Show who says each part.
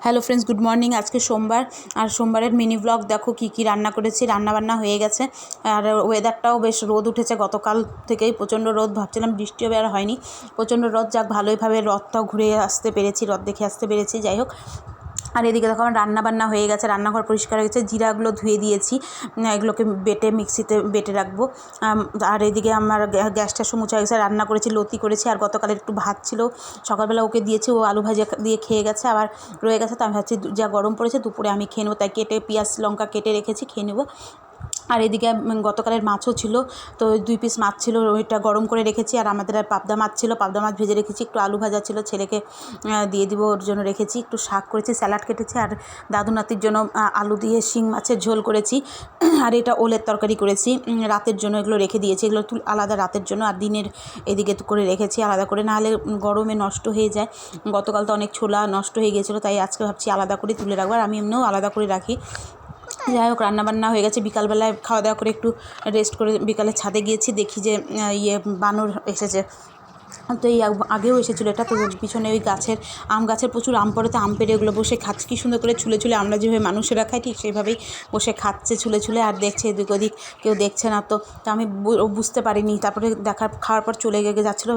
Speaker 1: Hello friends, good morning. আজকে সোমবার, আর সোমবারের মিনি ব্লগ দেখো কি কি রান্না করেছি। রান্নাবান্না হয়ে গেছে, আর ওয়েদারটাও বেশ রোদ উঠেছে গতকাল থেকেই প্রচণ্ড রোদ। ভাবছিলাম বৃষ্টি হবে, আর হয়নি। প্রচণ্ড রোদ, যাক ভালোইভাবে রথটাও ঘুরে আসতে পেরেছি, রথ দেখে আসতে পেরেছি। যাই হোক, আর এদিকে দেখো আমার রান্নাবান্না হয়ে গেছে, রান্নাঘর পরিষ্কার হয়ে গেছে, জিরাগুলো ধুয়ে দিয়েছি, এগুলোকে বেটে মিক্সিতে বেটে রাখবো। আর এদিকে আমার গ্যাসটা মুছা হয়ে গেছে, রান্না করেছি, লতি করেছি, আর গতকালের একটু ভাত ছিল সকালবেলা ওকে দিয়েছি, ও আলু ভাজা দিয়ে খেয়ে গেছে, আবার রয়ে গেছে। তো আমি ভাবছি যা গরম পড়েছে দুপুরে আমি খেয়ে নেবো, তাই কেটে পেঁয়াজ লঙ্কা কেটে রেখেছি, খেয়ে নেবো। আর এদিকে গতকালের মাছও ছিল, তো 2 পিস মাছ ছিল, ওইটা গরম করে রেখেছি। আর আমাদের আর পাবদা মাছ ছিল, পাবদা মাছ ভেজে রেখেছি। একটু আলু ভাজা ছিল, ছেলেকে দিয়ে দিব, ওর জন্য রেখেছি। একটু শাক করেছি, স্যালাড কেটেছি, আর দাদু নাতির জন্য আলু দিয়ে শিং মাছের ঝোল করেছি। আর এটা ওলের তরকারি করেছি রাতের জন্য, এগুলো রেখে দিয়েছি, এগুলো আলাদা রাতের জন্য। আর দিনের এদিকে করে রেখেছি আলাদা করে, নাহলে গরমে নষ্ট হয়ে যায়। গতকাল তো অনেক ছোলা নষ্ট হয়ে গিয়েছিলো, তাই আজকে ভাবছি আলাদা করে তুলে রাখবো। আর আমি এমনিও আলাদা করে রাখি। যাই হোক, রান্নাবান্না হয়ে গেছে। বিকালবেলায় খাওয়া দাওয়া করে একটু রেস্ট করে বিকালে ছাদে গিয়েছি, দেখি যে বানর এসেছে। তো এই আগেও এসেছিলো এটা, তো পিছনে ওই গাছের আম গাছের প্রচুর আম পড়ে, তো আম পেড়ে ওগুলো বসে খাচ্ছে, কী সুন্দর করে ছুলে ছুলে, আমরা যেভাবে মানুষেরা খাই ঠিক সেইভাবেই বসে খাচ্ছে ছুলে ছুলে, আর দেখছে এদিক ওদিক, কেউ দেখছে না। তো আমি বুঝতে পারিনি, তারপরে খাওয়ার পর চলে যাচ্ছিলো।